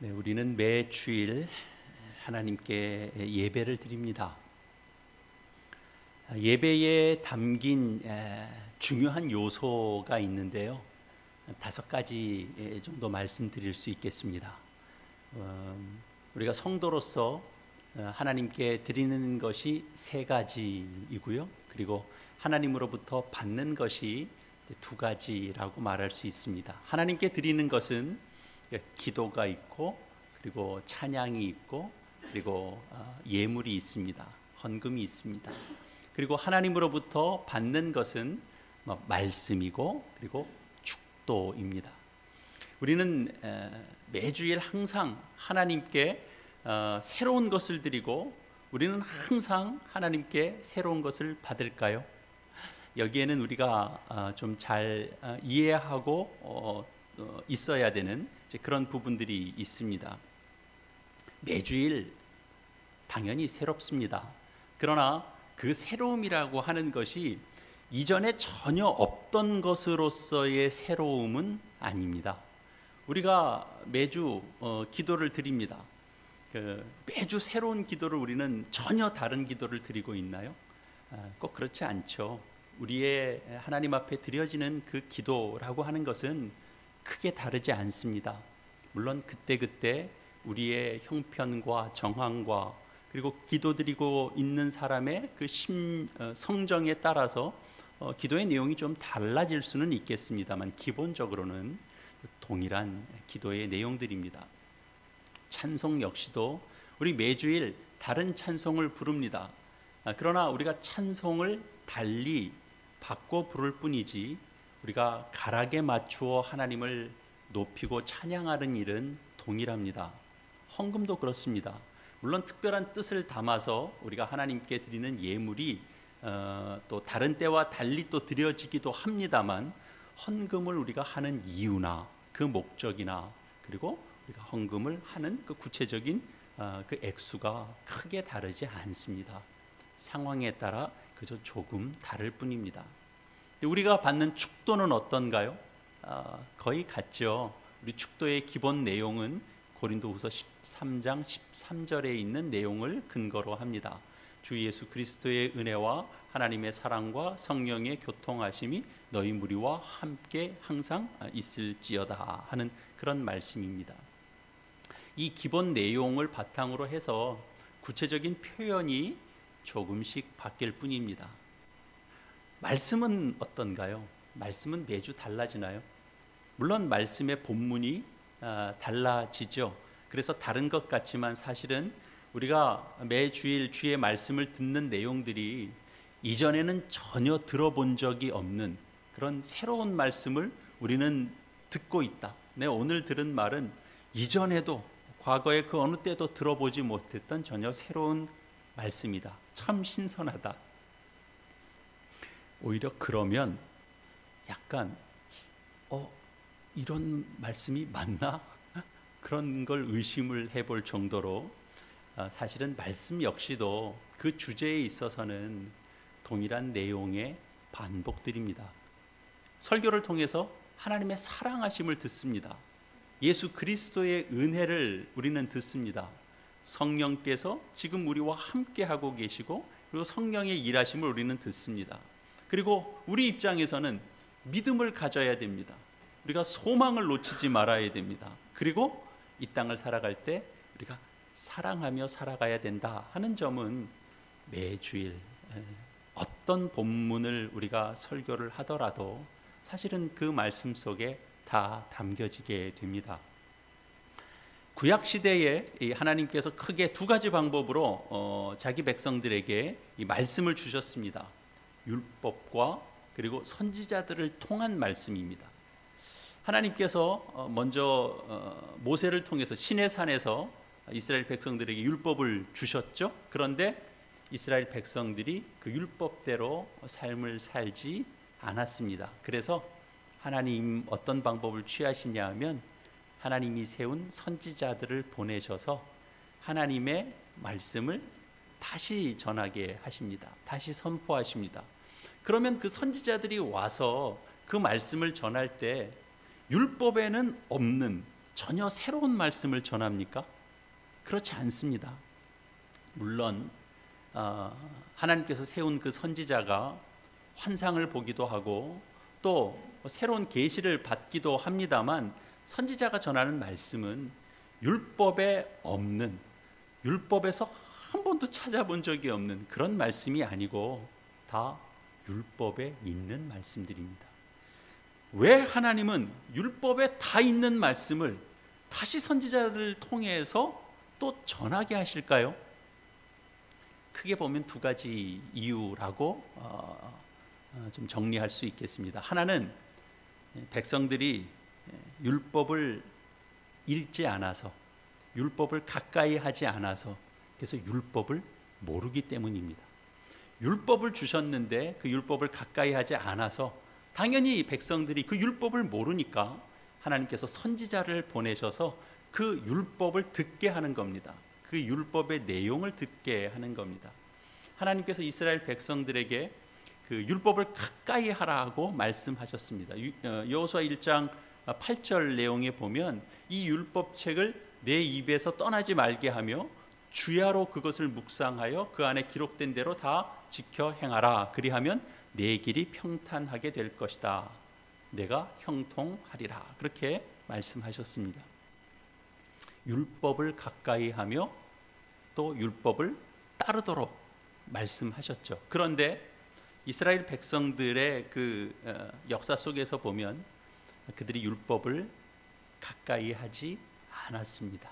네, 우리는 매 주일 하나님께 예배를 드립니다. 예배에 담긴 중요한 요소가 있는데요. 5가지 정도 말씀드릴 수 있겠습니다. 우리가 성도로서 하나님께 드리는 것이 3가지이고요. 그리고 하나님으로부터 받는 것이 2가지라고 말할 수 있습니다. 하나님께 드리는 것은 기도가 있고, 그리고 찬양이 있고, 그리고 예물이 있습니다. 헌금이 있습니다. 그리고 하나님으로부터 받는 것은 말씀이고, 그리고 축도입니다. 우리는 매주일 항상 하나님께 새로운 것을 드리고, 우리는 항상 하나님께 새로운 것을 받을까요? 여기에는 우리가 좀 잘 이해하고 있어야 되는 그런 부분들이 있습니다. 매주일 당연히 새롭습니다. 그러나 그 새로움이라고 하는 것이 이전에 전혀 없던 것으로서의 새로움은 아닙니다. 우리가 매주 기도를 드립니다. 매주 새로운 기도를 우리는 전혀 다른 기도를 드리고 있나요? 꼭 그렇지 않죠. 우리의 하나님 앞에 드려지는 그 기도라고 하는 것은 크게 다르지 않습니다. 물론 그때그때 우리의 형편과 정황과 그리고 기도드리고 있는 사람의 그 성정에 따라서 기도의 내용이 좀 달라질 수는 있겠습니다만 기본적으로는 동일한 기도의 내용들입니다. 찬송 역시도 우리 매주일 다른 찬송을 부릅니다. 그러나 우리가 찬송을 달리 바꿔 부를 뿐이지 우리가 가락에 맞추어 하나님을 높이고 찬양하는 일은 동일합니다. 헌금도 그렇습니다. 물론 특별한 뜻을 담아서 우리가 하나님께 드리는 예물이 또 다른 때와 달리 또 드려지기도 합니다만, 헌금을 우리가 하는 이유나 그 목적이나 그리고 우리가 헌금을 하는 그 구체적인 그 액수가 크게 다르지 않습니다. 상황에 따라 그저 조금 다를 뿐입니다. 우리가 받는 축도는 어떤가요? 거의 같죠. 우리 축도의 기본 내용은 고린도후서 13장 13절에 있는 내용을 근거로 합니다. 주 예수 그리스도의 은혜와 하나님의 사랑과 성령의 교통하심이 너희 무리와 함께 항상 있을지어다 하는 그런 말씀입니다. 이 기본 내용을 바탕으로 해서 구체적인 표현이 조금씩 바뀔 뿐입니다. 말씀은 어떤가요? 말씀은 매주 달라지나요? 물론 말씀의 본문이 달라지죠. 그래서 다른 것 같지만 사실은 우리가 매주일 주의 말씀을 듣는 내용들이 이전에는 전혀 들어본 적이 없는 그런 새로운 말씀을 우리는 듣고 있다. 오늘 들은 말은 이전에도 과거에 그 어느 때도 들어보지 못했던 전혀 새로운 말씀이다. 참 신선하다. 오히려 그러면 약간 이런 말씀이 맞나? 그런 걸 의심을 해볼 정도로 사실은 말씀 역시도 그 주제에 있어서는 동일한 내용의 반복들입니다. 설교를 통해서 하나님의 사랑하심을 듣습니다. 예수 그리스도의 은혜를 우리는 듣습니다. 성령께서 지금 우리와 함께 하고 계시고, 그리고 성령의 일하심을 우리는 듣습니다. 그리고 우리 입장에서는 믿음을 가져야 됩니다. 우리가 소망을 놓치지 말아야 됩니다. 그리고 이 땅을 살아갈 때 우리가 사랑하며 살아가야 된다 하는 점은 매주일 어떤 본문을 우리가 설교를 하더라도 사실은 그 말씀 속에 다 담겨지게 됩니다. 구약 시대에 하나님께서 크게 2가지 방법으로 자기 백성들에게 이 말씀을 주셨습니다. 율법과 그리고 선지자들을 통한 말씀입니다. 하나님께서 먼저 모세를 통해서 시내산에서 이스라엘 백성들에게 율법을 주셨죠. 그런데 이스라엘 백성들이 그 율법대로 삶을 살지 않았습니다. 그래서 하나님 어떤 방법을 취하시냐 하면 하나님이 세운 선지자들을 보내셔서 하나님의 말씀을 다시 전하게 하십니다. 다시 선포하십니다. 그러면 그 선지자들이 와서 그 말씀을 전할 때 율법에는 없는 전혀 새로운 말씀을 전합니까? 그렇지 않습니다. 물론 하나님께서 세운 그 선지자가 환상을 보기도 하고 또 새로운 계시를 받기도 합니다만, 선지자가 전하는 말씀은 율법에 없는, 율법에서 한 번도 찾아본 적이 없는 그런 말씀이 아니고 다 율법에 있는 말씀들입니다. 왜 하나님은 율법에 다 있는 말씀을 다시 선지자를 통해서 또 전하게 하실까요? 크게 보면 두 가지 이유라고 좀 정리할 수 있겠습니다. 하나는 백성들이 율법을 읽지 않아서, 율법을 가까이 하지 않아서, 그래서 율법을 모르기 때문입니다. 율법을 주셨는데 그 율법을 가까이 하지 않아서 당연히 백성들이 그 율법을 모르니까 하나님께서 선지자를 보내셔서 그 율법을 듣게 하는 겁니다. 그 율법의 내용을 듣게 하는 겁니다. 하나님께서 이스라엘 백성들에게 그 율법을 가까이 하라고 말씀하셨습니다. 여호수아 1장 8절 내용에 보면 이 율법책을 내 입에서 떠나지 말게 하며 주야로 그것을 묵상하여 그 안에 기록된 대로 다 지켜 행하라. 그리하면 내 길이 평탄하게 될 것이다. 내가 형통하리라. 그렇게 말씀하셨습니다. 율법을 가까이 하며 또 율법을 따르도록 말씀하셨죠. 그런데 이스라엘 백성들의 그 역사 속에서 보면 그들이 율법을 가까이 하지 않았습니다.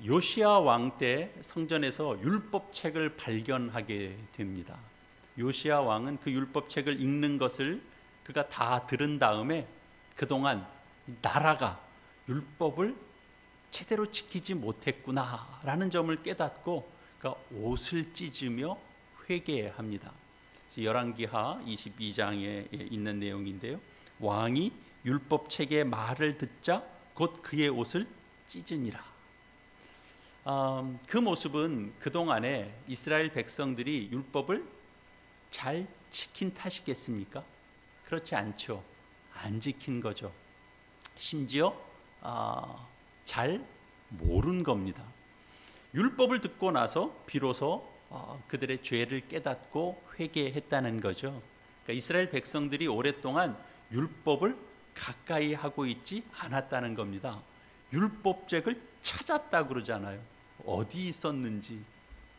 요시야 왕 때 성전에서 율법책을 발견하게 됩니다. 요시야 왕은 그 율법책을 읽는 것을 그가 다 들은 다음에 그동안 나라가 율법을 제대로 지키지 못했구나라는 점을 깨닫고 그가 옷을 찢으며 회개합니다. 열왕기하 22장에 있는 내용인데요. 왕이 율법책의 말을 듣자 곧 그의 옷을 찢으니라. 그 모습은 그동안에 이스라엘 백성들이 율법을 잘 지킨 탓이겠습니까? 그렇지 않죠. 안 지킨 거죠. 심지어 잘 모른 겁니다. 율법을 듣고 나서 비로소 그들의 죄를 깨닫고 회개했다는 거죠. 그러니까 이스라엘 백성들이 오랫동안 율법을 가까이 하고 있지 않았다는 겁니다. 율법책을 찾았다 그러잖아요. 어디 있었는지.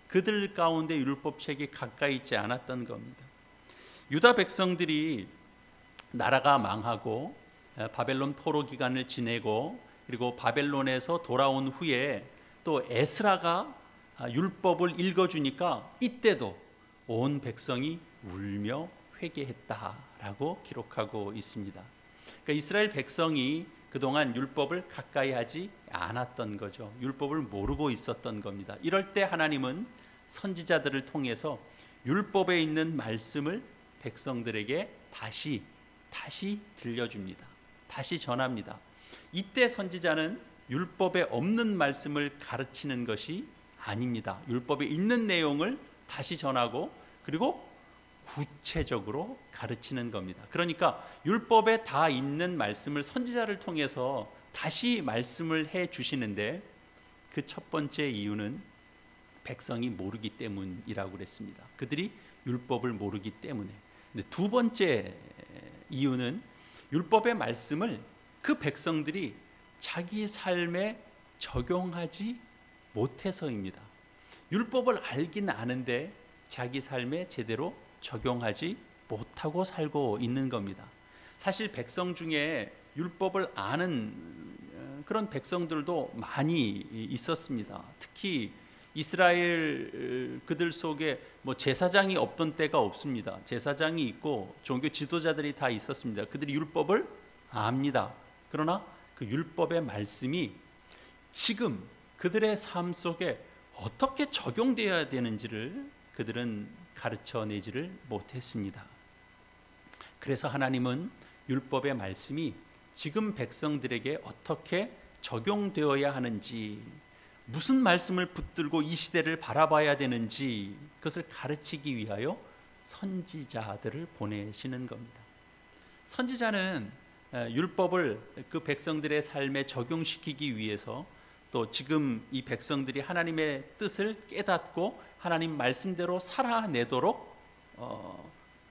그들 가운데 율법책이 가까이 있지 않았던 겁니다. 유다 백성들이 나라가 망하고 바벨론 포로 기간을 지내고 그리고 바벨론에서 돌아온 후에 또 에스라가 율법을 읽어주니까 이때도 온 백성이 울며 회개했다라고 기록하고 있습니다. 그러니까 이스라엘 백성이 그동안 율법을 가까이 하지 않았던 거죠. 율법을 모르고 있었던 겁니다. 이럴 때 하나님은 선지자들을 통해서 율법에 있는 말씀을 백성들에게 다시 들려줍니다. 다시 전합니다. 이때 선지자는 율법에 없는 말씀을 가르치는 것이 아닙니다. 율법에 있는 내용을 다시 전하고 그리고 구체적으로 가르치는 겁니다. 그러니까 율법에 다 있는 말씀을 선지자를 통해서 다시 말씀을 해 주시는데 그 첫 번째 이유는 백성이 모르기 때문이라고 그랬습니다. 그들이 율법을 모르기 때문에. 근데 두 번째 이유는 율법의 말씀을 그 백성들이 자기 삶에 적용하지 못해서입니다. 율법을 알긴 아는데 자기 삶에 제대로 적용하지 못하고 살고 있는 겁니다. 사실 백성 중에 율법을 아는 그런 백성들도 많이 있었습니다. 특히 이스라엘 그들 속에 제사장이 없던 때가 없습니다. 제사장이 있고 종교 지도자들이 다 있었습니다. 그들이 율법을 압니다. 그러나 그 율법의 말씀이 지금 그들의 삶 속에 어떻게 적용되어야 되는지를 그들은 가르쳐내지를 못했습니다. 그래서 하나님은 율법의 말씀이 지금 백성들에게 어떻게 적용되어야 하는지, 무슨 말씀을 붙들고 이 시대를 바라봐야 되는지 그것을 가르치기 위하여 선지자들을 보내시는 겁니다. 선지자는 율법을 그 백성들의 삶에 적용시키기 위해서 또 지금 이 백성들이 하나님의 뜻을 깨닫고 하나님 말씀대로 살아내도록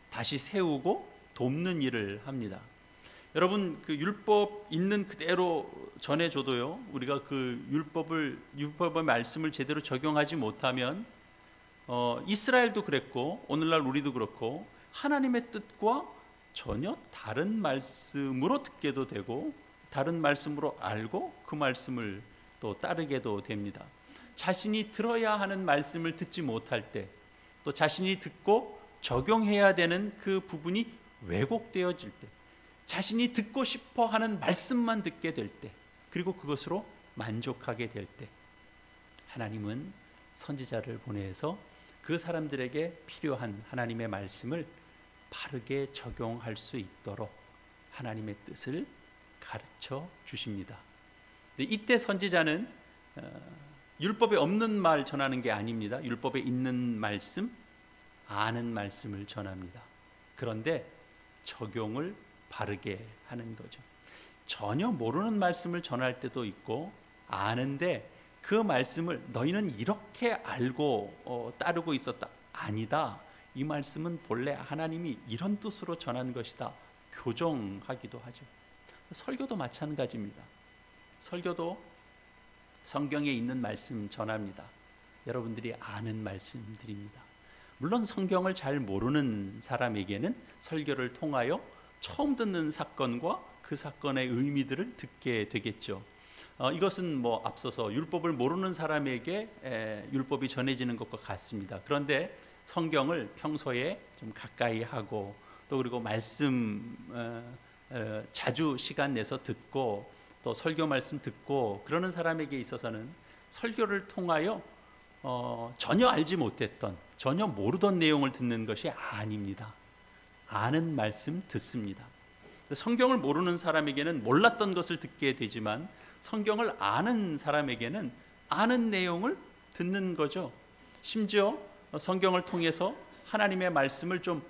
다시 세우고 돕는 일을 합니다. 여러분, 그 율법 있는 그대로 전해줘도요, 우리가 그 율법의 말씀을 제대로 적용하지 못하면 이스라엘도 그랬고 오늘날 우리도 그렇고 하나님의 뜻과 전혀 다른 말씀으로 듣게도 되고 다른 말씀으로 알고 그 말씀을 또 따르게도 됩니다. 자신이 들어야 하는 말씀을 듣지 못할 때, 또 자신이 듣고 적용해야 되는 그 부분이 왜곡되어질 때, 자신이 듣고 싶어 하는 말씀만 듣게 될 때, 그리고 그것으로 만족하게 될 때, 하나님은 선지자를 보내서 그 사람들에게 필요한 하나님의 말씀을 바르게 적용할 수 있도록 하나님의 뜻을 가르쳐 주십니다. 이때 선지자는 율법에 없는 말 전하는 게 아닙니다. 율법에 있는 말씀, 아는 말씀을 전합니다. 그런데 적용을 바르게 하는 거죠. 전혀 모르는 말씀을 전할 때도 있고 아는데 그 말씀을 너희는 이렇게 알고 따르고 있었다. 아니다. 이 말씀은 본래 하나님이 이런 뜻으로 전한 것이다. 교정하기도 하죠. 설교도 마찬가지입니다. 설교도 성경에 있는 말씀 전합니다. 여러분들이 아는 말씀드립니다. 물론 성경을 잘 모르는 사람에게는 설교를 통하여 처음 듣는 사건과 그 사건의 의미들을 듣게 되겠죠. 이것은 뭐 앞서서 율법을 모르는 사람에게 율법이 전해지는 것과 같습니다. 그런데 성경을 평소에 좀 가까이 하고 또 그리고 말씀 자주 시간 내서 듣고 또 설교 말씀 듣고 그러는 사람에게 있어서는 설교를 통하여 전혀 알지 못했던, 전혀 모르던 내용을 듣는 것이 아닙니다. 아는 말씀 듣습니다. 성경을 모르는 사람에게는 몰랐던 것을 듣게 되지만 성경을 아는 사람에게는 아는 내용을 듣는 거죠. 심지어 성경을 통해서 하나님의 말씀을 좀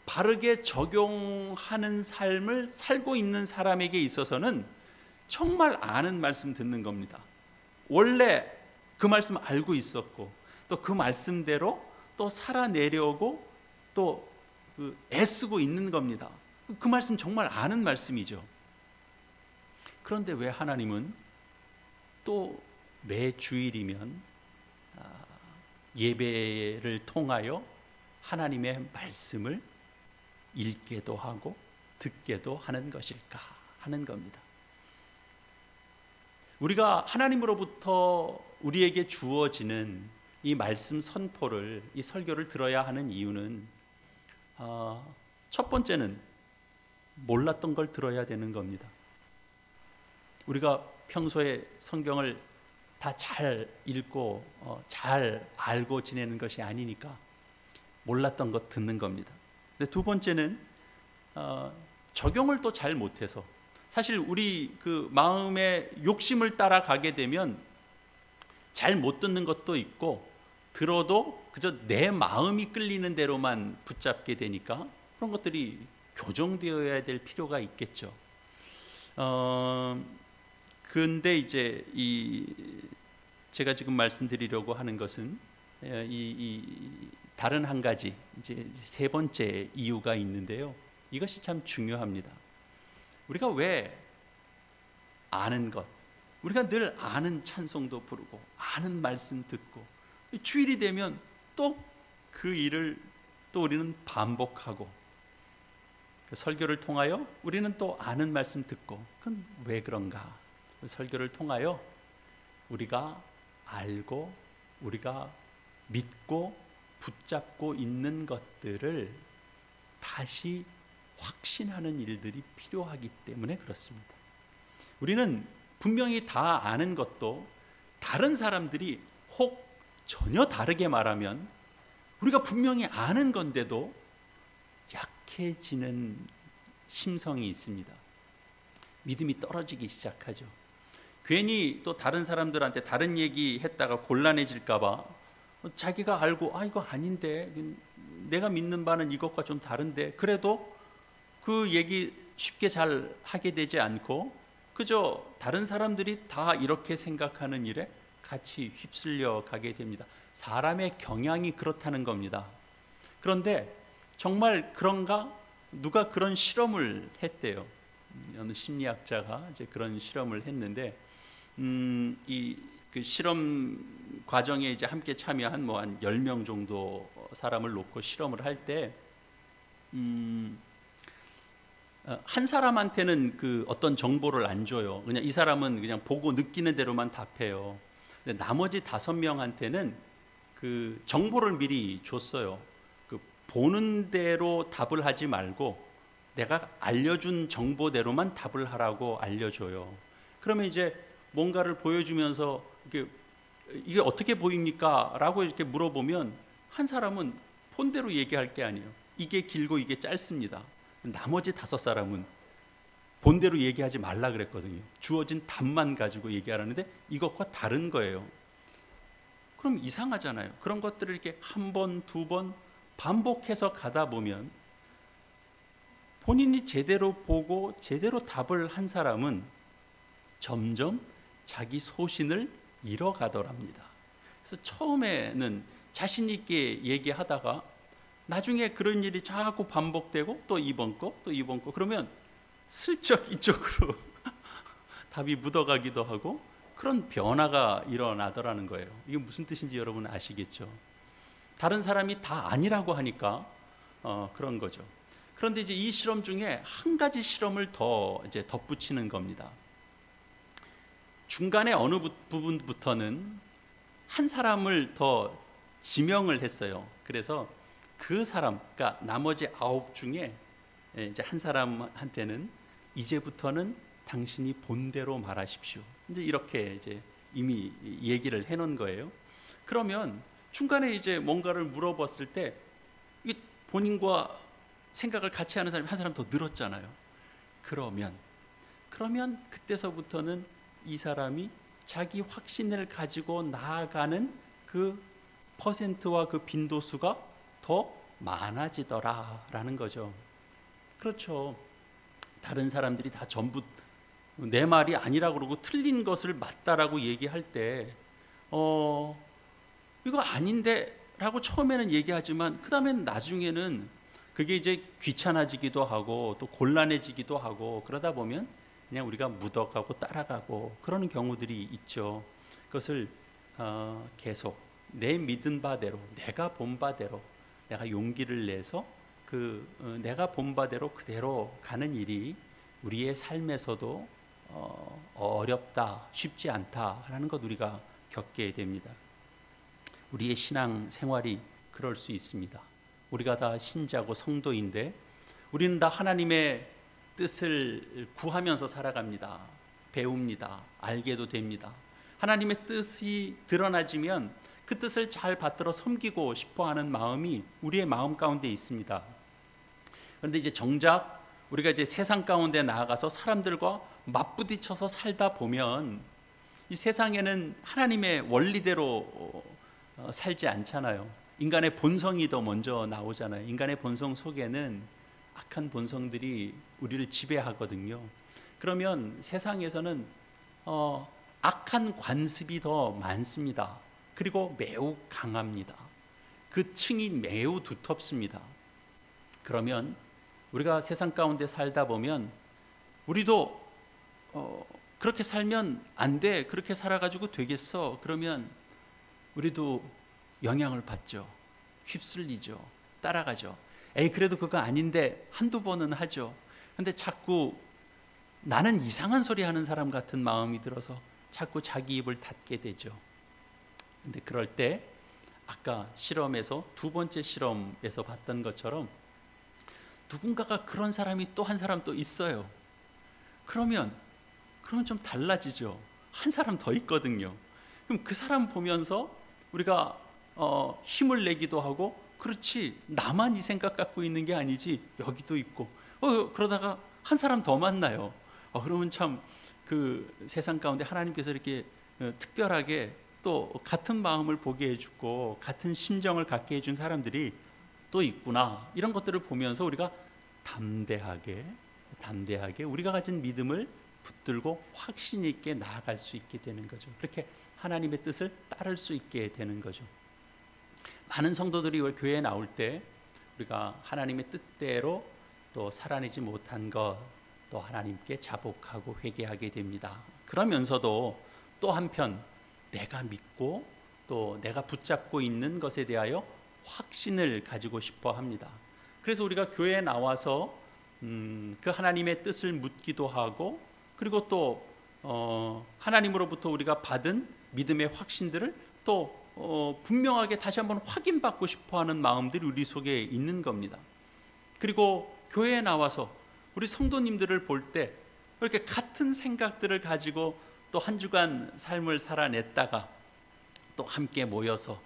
바르게 적용하는 삶을 살고 있는 사람에게 있어서는 정말 아는 말씀 듣는 겁니다. 원래 그 말씀 알고 있었고 또 그 말씀대로 또 살아내려고 또 애쓰고 있는 겁니다. 그 말씀 정말 아는 말씀이죠. 그런데 왜 하나님은 또 매 주일이면 예배를 통하여 하나님의 말씀을 읽게도 하고 듣게도 하는 것일까 하는 겁니다. 우리가 하나님으로부터 우리에게 주어지는 이 말씀 선포를, 이 설교를 들어야 하는 이유는 첫 번째는 몰랐던 걸 들어야 되는 겁니다. 우리가 평소에 성경을 다 잘 읽고 잘 알고 지내는 것이 아니니까 몰랐던 것 듣는 겁니다. 근데 두 번째는 적용을 또 잘 못해서, 사실 우리 그 마음의 욕심을 따라가게 되면 잘 못 듣는 것도 있고 들어도 그저 내 마음이 끌리는 대로만 붙잡게 되니까 그런 것들이 교정되어야 될 필요가 있겠죠. 근데 이제 제가 지금 말씀드리려고 하는 것은 다른 한 가지, 이제 세 번째 이유가 있는데요. 이것이 참 중요합니다. 우리가 왜 아는 것, 우리가 늘 아는 찬송도 부르고 아는 말씀 듣고 주일이 되면 또 그 일을 또 우리는 반복하고 설교를 통하여 우리는 또 아는 말씀 듣고, 그건 왜 그런가? 설교를 통하여 우리가 알고 우리가 믿고 붙잡고 있는 것들을 다시 확신하는 일들이 필요하기 때문에 그렇습니다. 우리는 분명히 다 아는 것도 다른 사람들이 혹 전혀 다르게 말하면 우리가 분명히 아는 건데도 약해지는 심성이 있습니다. 믿음이 떨어지기 시작하죠. 괜히 또 다른 사람들한테 다른 얘기 했다가 곤란해질까 봐 자기가 알고 이거 아닌데, 내가 믿는 바는 이것과 좀 다른데, 그래도 그 얘기 쉽게 잘 하게 되지 않고 그저 다른 사람들이 다 이렇게 생각하는 일에 같이 휩쓸려 가게 됩니다. 사람의 경향이 그렇다는 겁니다. 그런데 정말 그런가? 누가 그런 실험을 했대요. 어느 심리학자가 이제 그런 실험을 했는데, 그 실험 과정에 이제 함께 참여한 한 10명 정도 사람을 놓고 실험을 할 때, 한 사람한테는 그 어떤 정보를 안 줘요. 그냥 이 사람은 그냥 보고 느끼는 대로만 답해요. 근데 나머지 5명한테는 그 정보를 미리 줬어요. 그 보는 대로 답을 하지 말고 내가 알려준 정보대로만 답을 하라고 알려줘요. 그러면 이제 뭔가를 보여주면서 이게 어떻게 보입니까? 라고 이렇게 물어보면 한 사람은 본대로 얘기할 게 아니에요. 이게 길고 이게 짧습니다. 나머지 5사람은 본대로 얘기하지 말라 그랬거든요. 주어진 답만 가지고 얘기하라는데 이것과 다른 거예요. 그럼 이상하잖아요. 그런 것들을 이렇게 한 번, 2번 반복해서 가다 보면 본인이 제대로 보고 제대로 답을 한 사람은 점점 자기 소신을 잃어가더랍니다. 그래서 처음에는 자신 있게 얘기하다가 나중에 그런 일이 자꾸 반복되고 또 이번 거, 또 이번 거 그러면 슬쩍 이쪽으로 답이 묻어가기도 하고 그런 변화가 일어나더라는 거예요. 이게 무슨 뜻인지 여러분 아시겠죠? 다른 사람이 다 아니라고 하니까 그런 거죠. 그런데 이제 이 실험 중에 한 가지 실험을 더 이제 덧붙이는 겁니다. 중간에 어느 부분부터는 한 사람을 더 지명을 했어요. 그래서 그 사람, 그러니까 나머지 9 중에 이제 한 사람한테는 이제부터는 당신이 본대로 말하십시오. 이제 이렇게 이제 이미 얘기를 해놓은 거예요. 그러면 중간에 이제 뭔가를 물어봤을 때 이 본인과 생각을 같이 하는 사람이 한 사람 더 늘었잖아요. 그러면 그때서부터는 이 사람이 자기 확신을 가지고 나아가는 그 퍼센트와 그 빈도수가 더 많아지더라라는 거죠. 그렇죠. 다른 사람들이 다 전부 내 말이 아니라고 그러고 틀린 것을 맞다라고 얘기할 때 이거 아닌데 라고 처음에는 얘기하지만 그 다음엔 나중에는 그게 이제 귀찮아지기도 하고 또 곤란해지기도 하고 그러다 보면 그냥 우리가 묻어가고 따라가고 그러는 경우들이 있죠. 그것을 계속 내 믿은 바대로 내가 본 바대로 내가 용기를 내서 내가 본 바대로 그대로 가는 일이 우리의 삶에서도 어렵다, 쉽지 않다라는 것 우리가 겪게 됩니다. 우리의 신앙 생활이 그럴 수 있습니다. 우리가 다 신자고 성도인데 우리는 다 하나님의 뜻을 구하면서 살아갑니다. 배웁니다. 알게도 됩니다. 하나님의 뜻이 드러나지면 그 뜻을 잘 받들어 섬기고 싶어하는 마음이 우리의 마음 가운데 있습니다. 그런데 이제 정작 우리가 이제 세상 가운데 나아가서 사람들과 맞부딪혀서 살다 보면 이 세상에는 하나님의 원리대로 살지 않잖아요. 인간의 본성이 더 먼저 나오잖아요. 인간의 본성 속에는 악한 본성들이 우리를 지배하거든요. 그러면 세상에서는 악한 관습이 더 많습니다. 그리고 매우 강합니다. 그 층이 매우 두텁습니다. 그러면 우리가 세상 가운데 살다 보면 우리도 그렇게 살면 안 돼. 그렇게 살아가지고 되겠어. 그러면 우리도 영향을 받죠. 휩쓸리죠. 따라가죠. 에이 그래도 그거 아닌데 한두 번은 하죠. 근데 자꾸 나는 이상한 소리 하는 사람 같은 마음이 들어서 자꾸 자기 입을 닫게 되죠. 근데 그럴 때 아까 실험에서 2번째 실험에서 봤던 것처럼 누군가가 그런 사람이 또 한 사람 또 있어요. 그러면 좀 달라지죠. 한 사람 더 있거든요. 그럼 그 사람 보면서 우리가 힘을 내기도 하고 그렇지 나만 이 생각 갖고 있는 게 아니지 여기도 있고 그러다가 한 사람 더 만나요. 그러면 참 그 세상 가운데 하나님께서 이렇게 특별하게 또 같은 마음을 보게 해주고 같은 심정을 갖게 해준 사람들이 또 있구나. 이런 것들을 보면서 우리가 담대하게 담대하게 우리가 가진 믿음을 붙들고 확신 있게 나아갈 수 있게 되는 거죠. 그렇게 하나님의 뜻을 따를 수 있게 되는 거죠. 많은 성도들이 교회에 나올 때 우리가 하나님의 뜻대로 또 살아내지 못한 것, 또 하나님께 자복하고 회개하게 됩니다. 그러면서도 또 한편 내가 믿고 또 내가 붙잡고 있는 것에 대하여 확신을 가지고 싶어 합니다. 그래서 우리가 교회에 나와서 그 하나님의 뜻을 묻기도 하고, 그리고 또 하나님으로부터 우리가 받은 믿음의 확신들을 또 분명하게 다시 한번 확인받고 싶어하는 마음들이 우리 속에 있는 겁니다. 그리고 교회에 나와서 우리 성도님들을 볼 때 이렇게 같은 생각들을 가지고 또 한 주간 삶을 살아냈다가 또 함께 모여서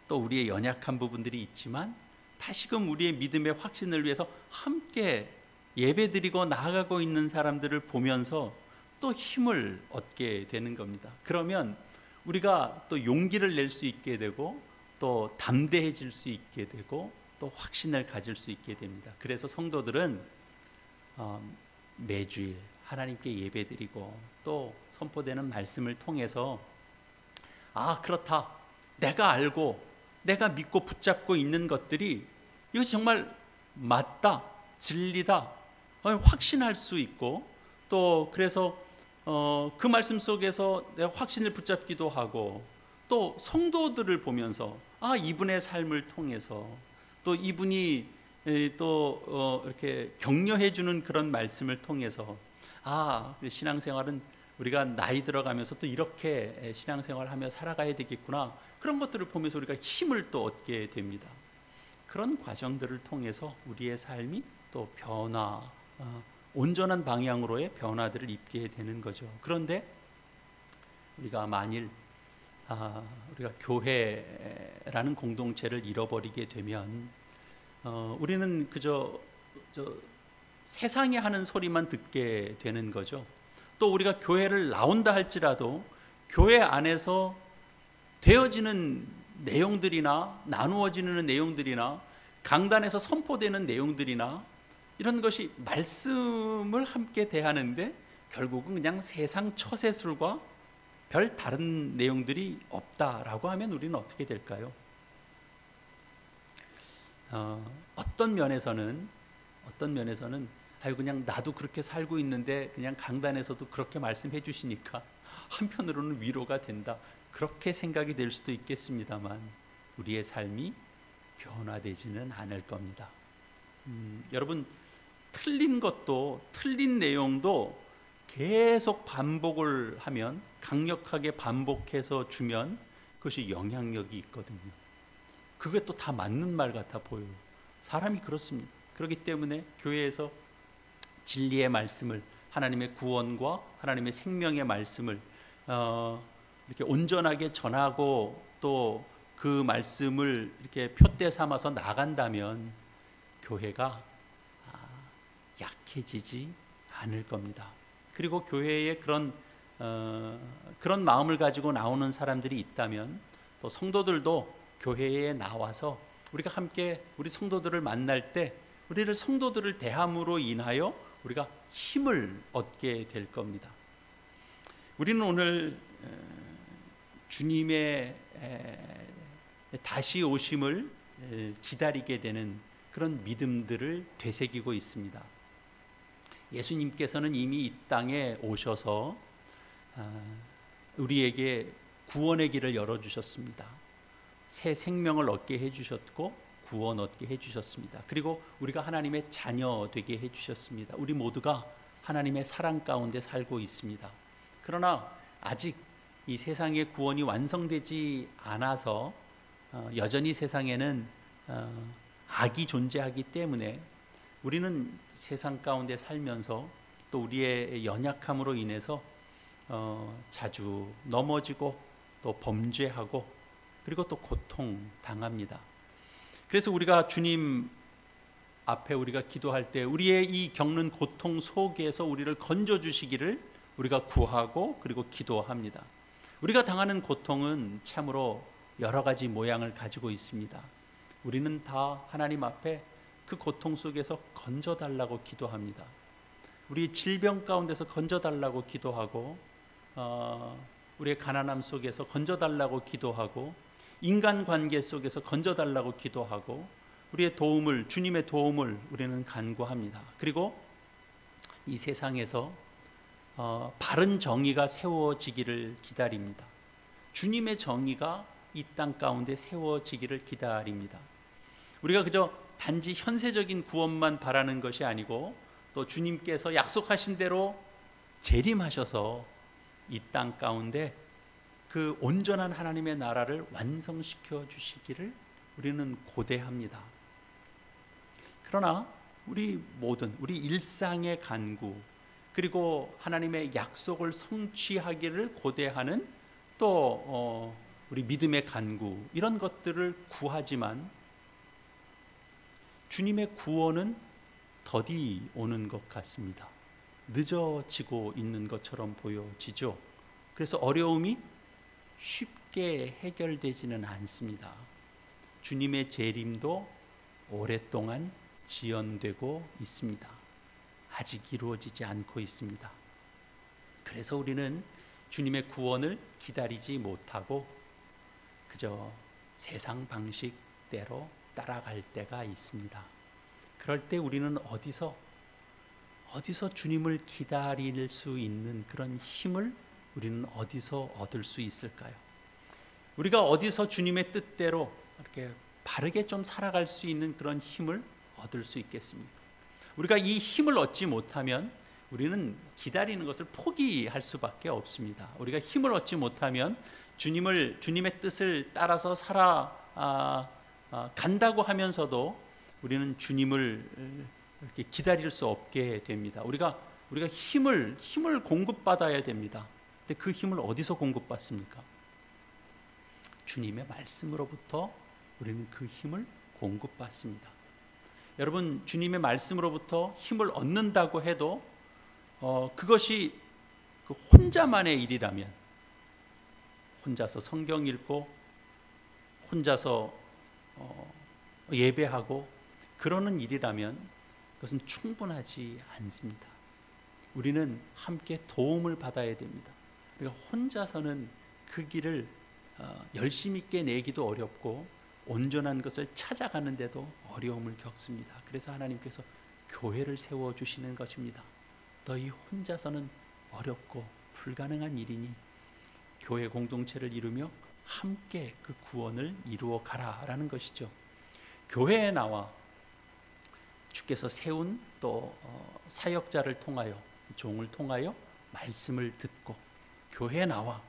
또 우리의 연약한 부분들이 있지만 다시금 우리의 믿음의 확신을 위해서 함께 예배드리고 나아가고 있는 사람들을 보면서 또 힘을 얻게 되는 겁니다. 그러면 우리가 또 용기를 낼 수 있게 되고 또 담대해질 수 있게 되고 또 확신을 가질 수 있게 됩니다. 그래서 성도들은 매주일 하나님께 예배드리고 또 선포되는 말씀을 통해서 그렇다, 내가 알고 내가 믿고 붙잡고 있는 것들이 이것이 정말 맞다, 진리다 확신할 수 있고, 또 그래서 그 말씀 속에서 내가 확신을 붙잡기도 하고, 또 성도들을 보면서 이분의 삶을 통해서 또 이분이 또 이렇게 격려해 주는 그런 말씀을 통해서 신앙생활은 우리가 나이 들어가면서 또 이렇게 신앙생활을 하며 살아가야 되겠구나, 그런 것들을 보면서 우리가 힘을 또 얻게 됩니다. 그런 과정들을 통해서 우리의 삶이 또 변화, 온전한 방향으로의 변화들을 입게 되는 거죠. 그런데 우리가 만일 우리가 교회라는 공동체를 잃어버리게 되면 우리는 그저 세상이 하는 소리만 듣게 되는 거죠. 또 우리가 교회를 나온다 할지라도 교회 안에서 되어지는 내용들이나 나누어지는 내용들이나 강단에서 선포되는 내용들이나 이런 것이 말씀을 함께 대하는데 결국은 그냥 세상 처세술과 별 다른 내용들이 없다라고 하면 우리는 어떻게 될까요? 어떤 면에서는 그냥 나도 그렇게 살고 있는데 그냥 강단에서도 그렇게 말씀해 주시니까 한편으로는 위로가 된다, 그렇게 생각이 될 수도 있겠습니다만 우리의 삶이 변화되지는 않을 겁니다. 여러분, 틀린 것도 틀린 내용도 계속 반복을 하면, 강력하게 반복해서 주면 그것이 영향력이 있거든요. 그게 또 다 맞는 말 같아 보여요. 사람이 그렇습니다. 그렇기 때문에 교회에서 진리의 말씀을, 하나님의 구원과 하나님의 생명의 말씀을 이렇게 온전하게 전하고 또 그 말씀을 이렇게 표대 삼아서 나간다면 교회가 약해지지 않을 겁니다. 그리고 교회에 그런 마음을 가지고 나오는 사람들이 있다면 또 성도들도 교회에 나와서 우리가 함께 우리 성도들을 만날 때 우리를 성도들을 대함으로 인하여 우리가 힘을 얻게 될 겁니다. 우리는 오늘 주님의 다시 오심을 기다리게 되는 그런 믿음들을 되새기고 있습니다. 예수님께서는 이미 이 땅에 오셔서 우리에게 구원의 길을 열어주셨습니다. 새 생명을 얻게 해주셨고 구원 얻게 해주셨습니다. 그리고 우리가 하나님의 자녀 되게 해주셨습니다. 우리 모두가 하나님의 사랑 가운데 살고 있습니다. 그러나 아직 이 세상의 구원이 완성되지 않아서 여전히 세상에는 악이 존재하기 때문에 우리는 세상 가운데 살면서 또 우리의 연약함으로 인해서 자주 넘어지고 또 범죄하고 그리고 또 고통당합니다. 그래서 우리가 주님 앞에 우리가 기도할 때 우리의 이 겪는 고통 속에서 우리를 건져주시기를 우리가 구하고 그리고 기도합니다. 우리가 당하는 고통은 참으로 여러 가지 모양을 가지고 있습니다. 우리는 다 하나님 앞에 그 고통 속에서 건져달라고 기도합니다. 우리 질병 가운데서 건져달라고 기도하고 우리의 가난함 속에서 건져달라고 기도하고 인간관계 속에서 건져달라고 기도하고 우리의 도움을, 주님의 도움을 우리는 간구합니다. 그리고 이 세상에서 바른 정의가 세워지기를 기다립니다. 주님의 정의가 이 땅 가운데 세워지기를 기다립니다. 우리가 그저 단지 현세적인 구원만 바라는 것이 아니고 또 주님께서 약속하신 대로 재림하셔서 이 땅 가운데 그 온전한 하나님의 나라를 완성시켜 주시기를 우리는 고대합니다. 그러나 우리 모든 우리 일상의 간구 그리고 하나님의 약속을 성취하기를 고대하는 또 우리 믿음의 간구 이런 것들을 구하지만 주님의 구원은 더디 오는 것 같습니다. 늦어지고 있는 것처럼 보여지죠. 그래서 어려움이 쉽게 해결되지는 않습니다. 주님의 재림도 오랫동안 지연되고 있습니다. 아직 이루어지지 않고 있습니다. 그래서 우리는 주님의 구원을 기다리지 못하고 그저 세상 방식대로 따라갈 때가 있습니다. 그럴 때 우리는 어디서 주님을 기다릴 수 있는 그런 힘을 우리는 어디서 얻을 수 있을까요? 우리가 어디서 주님의 뜻대로 이렇게 바르게 좀 살아갈 수 있는 그런 힘을 얻을 수 있겠습니까? 우리가 이 힘을 얻지 못하면 우리는 기다리는 것을 포기할 수밖에 없습니다. 우리가 힘을 얻지 못하면 주님의 뜻을 따라서 간다고 하면서도 우리는 주님을 이렇게 기다릴 수 없게 됩니다. 우리가 힘을 공급받아야 됩니다. 근데 그 힘을 어디서 공급받습니까? 주님의 말씀으로부터 우리는 그 힘을 공급받습니다. 여러분, 주님의 말씀으로부터 힘을 얻는다고 해도 그것이 그 혼자만의 일이라면, 혼자서 성경 읽고 혼자서 예배하고 그러는 일이라면 그것은 충분하지 않습니다. 우리는 함께 도움을 받아야 됩니다. 우리가 혼자서는 그 길을 열심 있게 내기도 어렵고 온전한 것을 찾아가는데도 어려움을 겪습니다. 그래서 하나님께서 교회를 세워주시는 것입니다. 너희 혼자서는 어렵고 불가능한 일이니 교회 공동체를 이루며 함께 그 구원을 이루어 가라라는 것이죠. 교회에 나와 주께서 세운 또 사역자를 통하여, 종을 통하여 말씀을 듣고 교회에 나와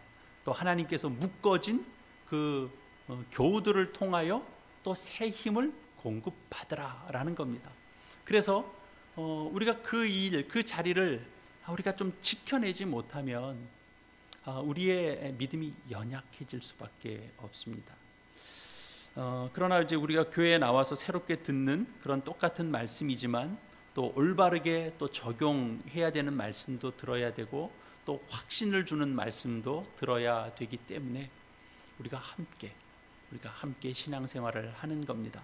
또 하나님께서 묶어진 그 교우들을 통하여 또 새 힘을 공급받으라라는 겁니다. 그래서 우리가 그 자리를 우리가 좀 지켜내지 못하면 우리의 믿음이 연약해질 수밖에 없습니다. 그러나 이제 우리가 교회에 나와서 새롭게 듣는 그런 똑같은 말씀이지만 또 올바르게 또 적용해야 되는 말씀도 들어야 되고 또 확신을 주는 말씀도 들어야 되기 때문에 우리가 함께 신앙생활을 하는 겁니다.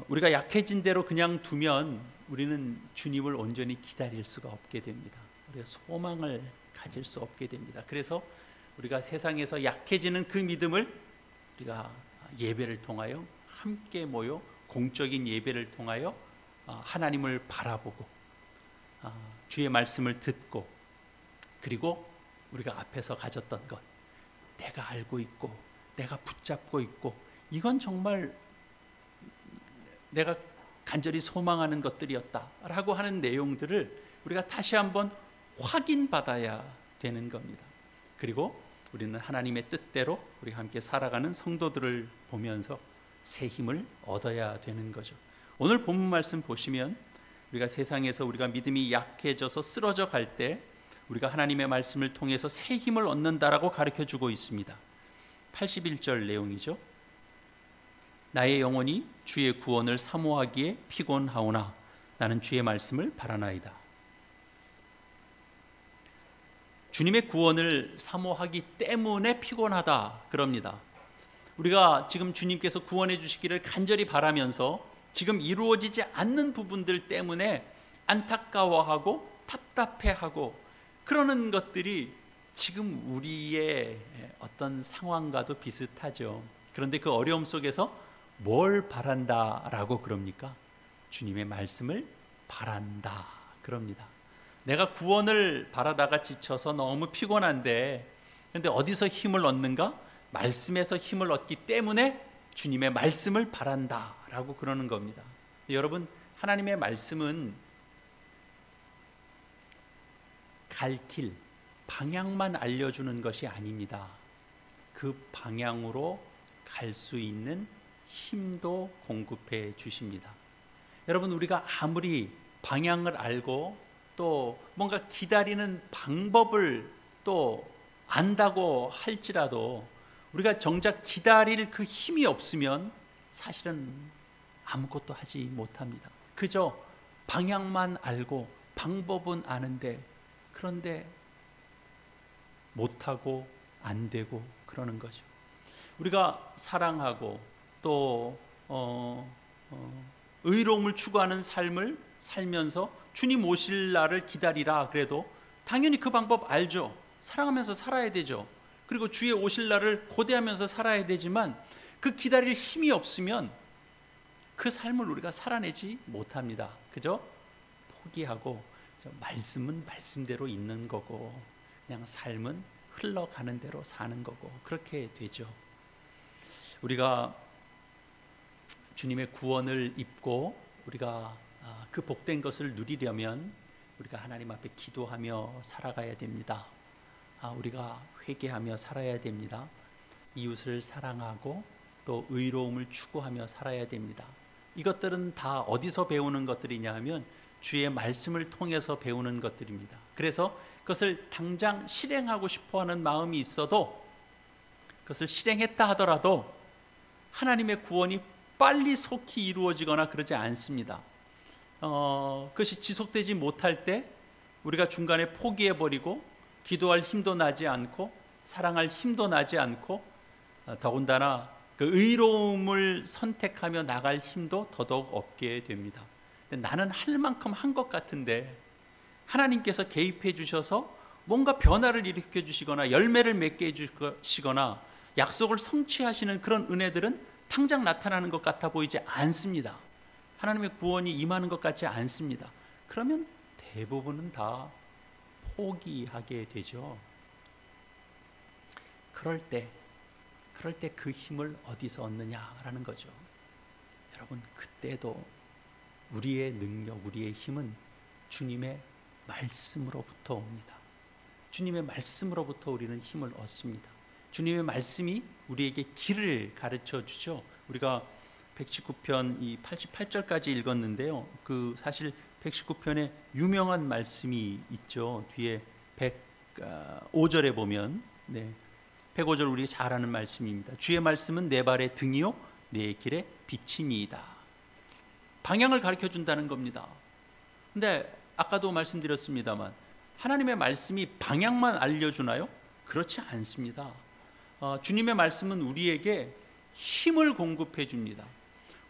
우리가 약해진 대로 그냥 두면 우리는 주님을 온전히 기다릴 수가 없게 됩니다. 우리가 소망을 가질 수 없게 됩니다. 그래서 우리가 세상에서 약해지는 그 믿음을 우리가 예배를 통하여 함께 모여 공적인 예배를 통하여 하나님을 바라보고 주의 말씀을 듣고 그리고 우리가 앞에서 가졌던 것, 내가 알고 있고 내가 붙잡고 있고 이건 정말 내가 간절히 소망하는 것들이었다라고 하는 내용들을 우리가 다시 한번 확인받아야 되는 겁니다. 그리고 우리는 하나님의 뜻대로 우리가 함께 살아가는 성도들을 보면서 새 힘을 얻어야 되는 거죠. 오늘 본문 말씀 보시면 우리가 세상에서 우리가 믿음이 약해져서 쓰러져 갈 때 우리가 하나님의 말씀을 통해서 새 힘을 얻는다라고 가르쳐주고 있습니다. 81절 내용이죠. 나의 영혼이 주의 구원을 사모하기에 피곤하오나 나는 주의 말씀을 바라나이다. 주님의 구원을 사모하기 때문에 피곤하다 그럽니다. 우리가 지금 주님께서 구원해 주시기를 간절히 바라면서 지금 이루어지지 않는 부분들 때문에 안타까워하고 답답해하고 그러는 것들이 지금 우리의 어떤 상황과도 비슷하죠. 그런데 그 어려움 속에서 뭘 바란다라고 그럽니까? 주님의 말씀을 바란다 그럽니다. 내가 구원을 바라다가 지쳐서 너무 피곤한데, 그런데 어디서 힘을 얻는가? 말씀에서 힘을 얻기 때문에 주님의 말씀을 바란다라고 그러는 겁니다. 여러분, 하나님의 말씀은 갈 길, 방향만 알려주는 것이 아닙니다. 그 방향으로 갈 수 있는 힘도 공급해 주십니다. 여러분, 우리가 아무리 방향을 알고 또 뭔가 기다리는 방법을 또 안다고 할지라도 우리가 정작 기다릴 그 힘이 없으면 사실은 아무것도 하지 못합니다. 그저 방향만 알고 방법은 아는데, 그런데 못하고 안 되고 그러는 거죠. 우리가 사랑하고 또 의로움을 추구하는 삶을 살면서 주님 오실 날을 기다리라 그래도 당연히 그 방법 알죠. 사랑하면서 살아야 되죠. 그리고 주의 오실 날을 고대하면서 살아야 되지만 그 기다릴 힘이 없으면 그 삶을 우리가 살아내지 못합니다. 그죠? 포기하고 말씀은 말씀대로 있는 거고 그냥 삶은 흘러가는 대로 사는 거고 그렇게 되죠. 우리가 주님의 구원을 입고 우리가 그 복된 것을 누리려면 우리가 하나님 앞에 기도하며 살아가야 됩니다. 우리가 회개하며 살아야 됩니다. 이웃을 사랑하고 또 의로움을 추구하며 살아야 됩니다. 이것들은 다 어디서 배우는 것들이냐 하면 주의 말씀을 통해서 배우는 것들입니다. 그래서 그것을 당장 실행하고 싶어하는 마음이 있어도 그것을 실행했다 하더라도 하나님의 구원이 빨리 속히 이루어지거나 그러지 않습니다. 그것이 지속되지 못할 때 우리가 중간에 포기해버리고 기도할 힘도 나지 않고 사랑할 힘도 나지 않고 더군다나 그 의로움을 선택하며 나갈 힘도 더더욱 없게 됩니다. 나는 할 만큼 한 것 같은데 하나님께서 개입해 주셔서 뭔가 변화를 일으켜 주시거나 열매를 맺게 해 주시거나 약속을 성취하시는 그런 은혜들은 당장 나타나는 것 같아 보이지 않습니다. 하나님의 구원이 임하는 것 같지 않습니다. 그러면 대부분은 다 포기하게 되죠. 그럴 때 그 힘을 어디서 얻느냐라는 거죠. 여러분, 그때도 우리의 능력, 우리의 힘은 주님의 말씀으로부터 옵니다. 주님의 말씀으로부터 우리는 힘을 얻습니다. 주님의 말씀이 우리에게 길을 가르쳐 주죠. 우리가 119편 이 88절까지 읽었는데요. 그 사실 119편에 유명한 말씀이 있죠. 뒤에 105절에 보면 105절 우리가 잘 아는 말씀입니다. 주의 말씀은 내 발의 등이요 내 길의 빛이니이다. 방향을 가르쳐 준다는 겁니다. 근데 아까도 말씀드렸습니다만 하나님의 말씀이 방향만 알려주나요? 그렇지 않습니다. 주님의 말씀은 우리에게 힘을 공급해 줍니다.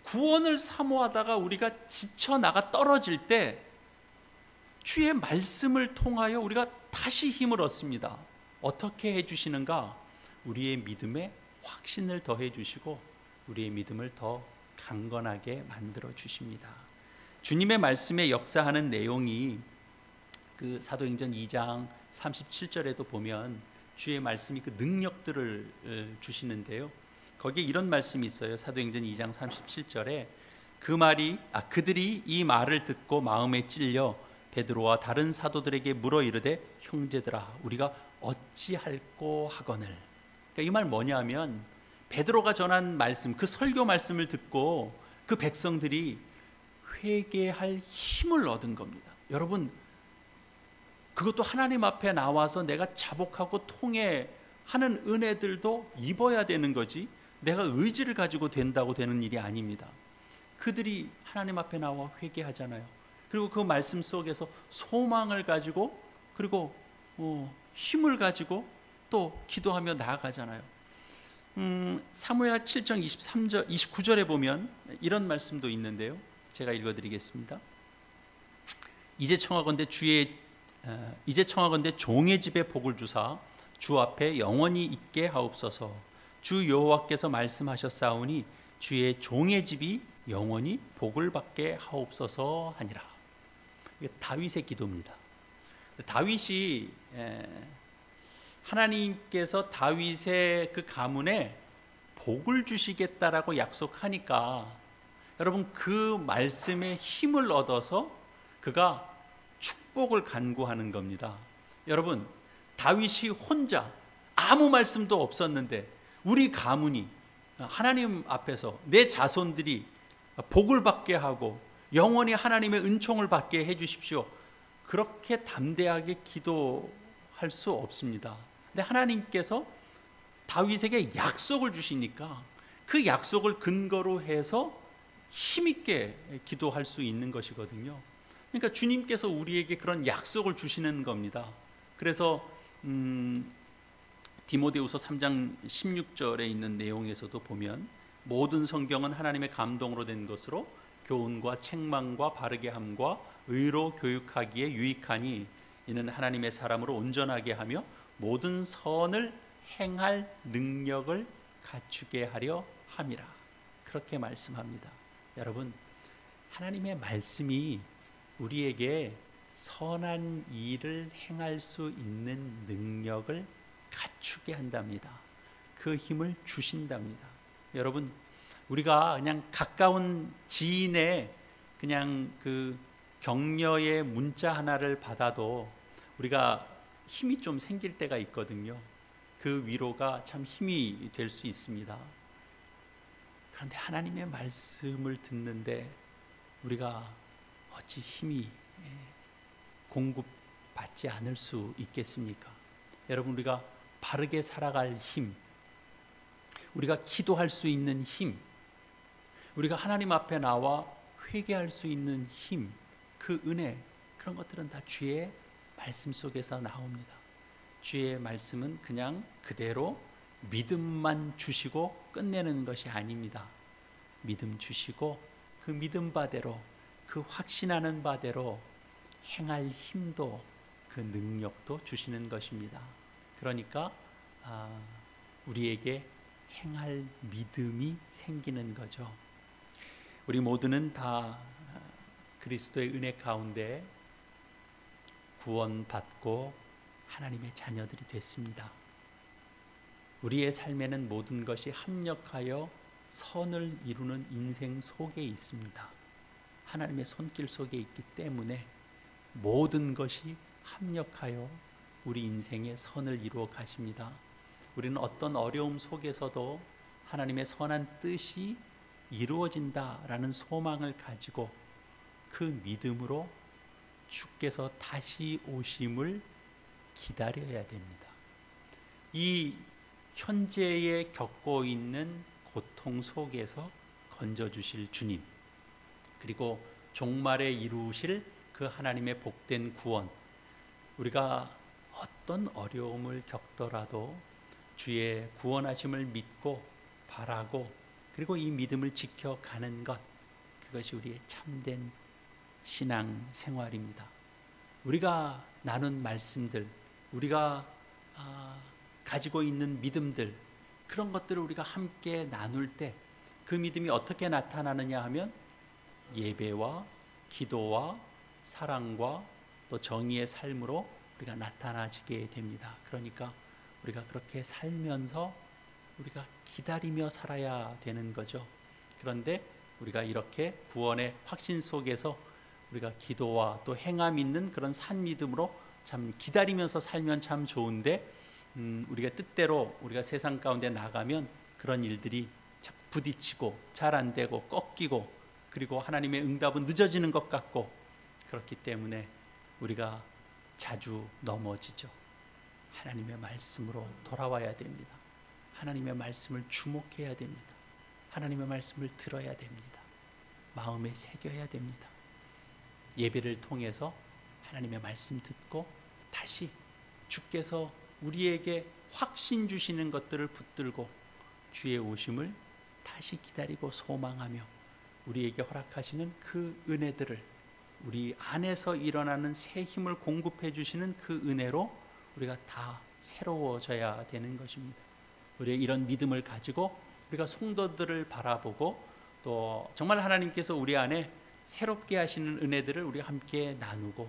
구원을 사모하다가 우리가 지쳐나가 떨어질 때 주의 말씀을 통하여 우리가 다시 힘을 얻습니다. 어떻게 해주시는가? 우리의 믿음에 확신을 더해 주시고 우리의 믿음을 더 강건하게 만들어 주십니다. 주님의 말씀에 역사하는 내용이 그 사도행전 2장 37절에도 보면 주의 말씀이 그 능력들을 주시는데요. 거기에 이런 말씀이 있어요. 사도행전 2장 37절에 그들이 이 말을 듣고 마음에 찔려 베드로와 다른 사도들에게 물어 이르되 형제들아 우리가 어찌할꼬 하거늘. 그러니까 이 말 뭐냐면 베드로가 전한 말씀, 그 설교 말씀을 듣고 그 백성들이 회개할 힘을 얻은 겁니다. 여러분, 그것도 하나님 앞에 나와서 내가 자복하고 통회하는 은혜들도 입어야 되는 거지 내가 의지를 가지고 된다고 되는 일이 아닙니다. 그들이 하나님 앞에 나와 회개하잖아요. 그리고 그 말씀 속에서 소망을 가지고 그리고 힘을 가지고 또 기도하며 나아가잖아요. 사무엘 7장 23절, 29절에 보면 이런 말씀도 있는데요. 제가 읽어드리겠습니다. 이제 청하건대 종의 집에 복을 주사 주 앞에 영원히 있게 하옵소서. 주 여호와께서 말씀하셨사오니 주의 종의 집이 영원히 복을 받게 하옵소서 하니라. 이게 다윗의 기도입니다. 다윗이 하나님께서 다윗의 그 가문에 복을 주시겠다라고 약속하니까 여러분 그 말씀에 힘을 얻어서 그가 축복을 간구하는 겁니다. 여러분 다윗이 혼자 아무 말씀도 없었는데 우리 가문이 하나님 앞에서 내 자손들이 복을 받게 하고 영원히 하나님의 은총을 받게 해 주십시오. 그렇게 담대하게 기도할 수 없습니다. 근데 하나님께서 다윗에게 약속을 주시니까 그 약속을 근거로 해서 힘있게 기도할 수 있는 것이거든요. 그러니까 주님께서 우리에게 그런 약속을 주시는 겁니다. 그래서 디모데후서 3장 16절에 있는 내용에서도 보면 모든 성경은 하나님의 감동으로 된 것으로 교훈과 책망과 바르게 함과 의로 교육하기에 유익하니 이는 하나님의 사람으로 온전하게 하며 모든 선을 행할 능력을 갖추게 하려 함이라. 그렇게 말씀합니다. 여러분 하나님의 말씀이 우리에게 선한 일을 행할 수 있는 능력을 갖추게 한답니다. 그 힘을 주신답니다. 여러분 우리가 그냥 가까운 지인의 그냥 그 격려의 문자 하나를 받아도 우리가 힘이 좀 생길 때가 있거든요. 그 위로가 참 힘이 될 수 있습니다. 그런데 하나님의 말씀을 듣는데 우리가 어찌 힘이 공급받지 않을 수 있겠습니까? 여러분 우리가 바르게 살아갈 힘, 우리가 기도할 수 있는 힘, 우리가 하나님 앞에 나와 회개할 수 있는 힘, 그 은혜, 그런 것들은 다 주의 말씀 속에서 나옵니다. 주의 말씀은 그냥 그대로 믿음만 주시고 끝내는 것이 아닙니다. 믿음 주시고 그 믿음 바대로, 그 확신하는 바대로 행할 힘도 그 능력도 주시는 것입니다. 그러니까 우리에게 행할 믿음이 생기는 거죠. 우리 모두는 다 그리스도의 은혜 가운데 구원받고 하나님의 자녀들이 됐습니다. 우리의 삶에는 모든 것이 합력하여 선을 이루는 인생 속에 있습니다. 하나님의 손길 속에 있기 때문에 모든 것이 합력하여 우리 인생의 선을 이루어 가십니다. 우리는 어떤 어려움 속에서도 하나님의 선한 뜻이 이루어진다라는 소망을 가지고 그 믿음으로 주께서 다시 오심을 기다려야 됩니다. 이 현재에 겪고 있는 고통 속에서 건져주실 주님, 그리고 종말에 이루실 그 하나님의 복된 구원, 우리가 어떤 어려움을 겪더라도 주의 구원하심을 믿고 바라고 그리고 이 믿음을 지켜가는 것, 그것이 우리의 참된 신앙 생활입니다. 우리가 나눈 말씀들, 우리가 가지고 있는 믿음들, 그런 것들을 우리가 함께 나눌 때 그 믿음이 어떻게 나타나느냐 하면 예배와 기도와 사랑과 또 정의의 삶으로 우리가 나타나지게 됩니다. 그러니까 우리가 그렇게 살면서 우리가 기다리며 살아야 되는 거죠. 그런데 우리가 이렇게 구원의 확신 속에서 우리가 기도와 또 행함 있는 그런 산 믿음으로 참 기다리면서 살면 참 좋은데 우리가 뜻대로 우리가 세상 가운데 나가면 그런 일들이 자꾸 부딪히고 잘 안 되고 꺾이고 그리고 하나님의 응답은 늦어지는 것 같고 그렇기 때문에 우리가 자주 넘어지죠. 하나님의 말씀으로 돌아와야 됩니다. 하나님의 말씀을 주목해야 됩니다. 하나님의 말씀을 들어야 됩니다. 마음에 새겨야 됩니다. 예배를 통해서 하나님의 말씀 듣고 다시 주께서 우리에게 확신 주시는 것들을 붙들고 주의 오심을 다시 기다리고 소망하며 우리에게 허락하시는 그 은혜들을 우리 안에서 일어나는 새 힘을 공급해 주시는 그 은혜로 우리가 다 새로워져야 되는 것입니다. 우리의 이런 믿음을 가지고 우리가 성도들을 바라보고 또 정말 하나님께서 우리 안에 새롭게 하시는 은혜들을 우리가 함께 나누고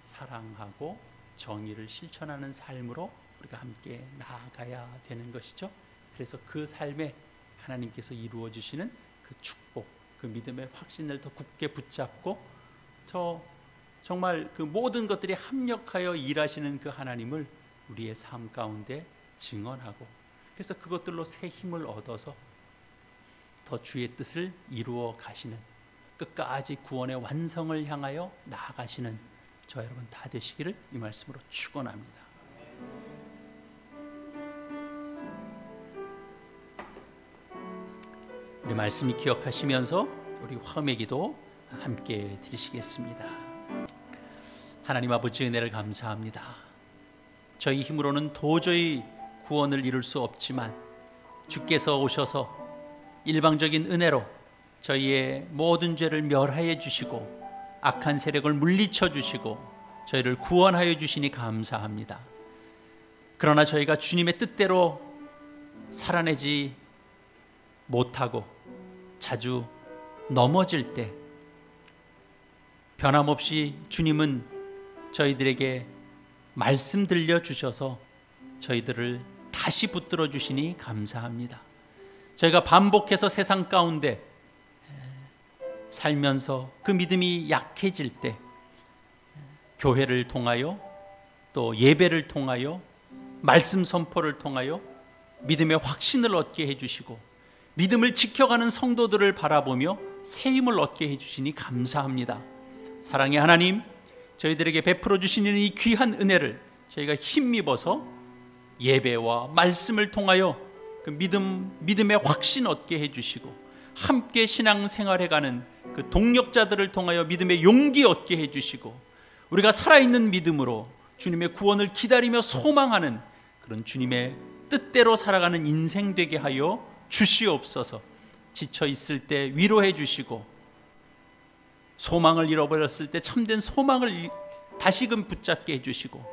사랑하고 정의를 실천하는 삶으로 우리가 함께 나아가야 되는 것이죠. 그래서 그 삶에 하나님께서 이루어 주시는 그 축복, 그 믿음의 확신을 더 굳게 붙잡고 정말 그 모든 것들이 합력하여 일하시는 그 하나님을 우리의 삶 가운데 증언하고, 그래서 그것들로 새 힘을 얻어서 더 주의 뜻을 이루어 가시는, 끝까지 구원의 완성을 향하여 나아가시는 저 여러분 다 되시기를 이 말씀으로 축원합니다. 우리 말씀을 기억하시면서 우리 화음의 기도 함께 드리시겠습니다. 하나님 아버지, 은혜를 감사합니다. 저희 힘으로는 도저히 구원을 이룰 수 없지만 주께서 오셔서 일방적인 은혜로 저희의 모든 죄를 멸하여 주시고 악한 세력을 물리쳐 주시고 저희를 구원하여 주시니 감사합니다. 그러나 저희가 주님의 뜻대로 살아내지 못하고 자주 넘어질 때 변함없이 주님은 저희들에게 말씀 들려주셔서 저희들을 다시 붙들어 주시니 감사합니다. 저희가 반복해서 세상 가운데 살면서 그 믿음이 약해질 때 교회를 통하여 또 예배를 통하여 말씀 선포를 통하여 믿음의 확신을 얻게 해주시고 믿음을 지켜가는 성도들을 바라보며 새 힘을 얻게 해주시니 감사합니다. 사랑의 하나님, 저희들에게 베풀어 주시는 이 귀한 은혜를 저희가 힘입어서 예배와 말씀을 통하여 그 믿음의 확신 얻게 해주시고 함께 신앙생활해가는 그 동력자들을 통하여 믿음의 용기 얻게 해주시고 우리가 살아있는 믿음으로 주님의 구원을 기다리며 소망하는 그런 주님의 뜻대로 살아가는 인생 되게 하여 주시옵소서. 지쳐 있을 때 위로해 주시고 소망을 잃어버렸을 때 참된 소망을 다시금 붙잡게 해주시고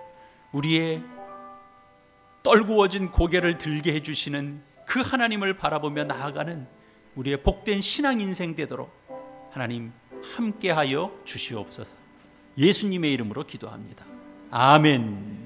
우리의 떨구어진 고개를 들게 해주시는 그 하나님을 바라보며 나아가는 우리의 복된 신앙 인생 되도록 하나님 함께하여 주시옵소서. 예수님의 이름으로 기도합니다. 아멘.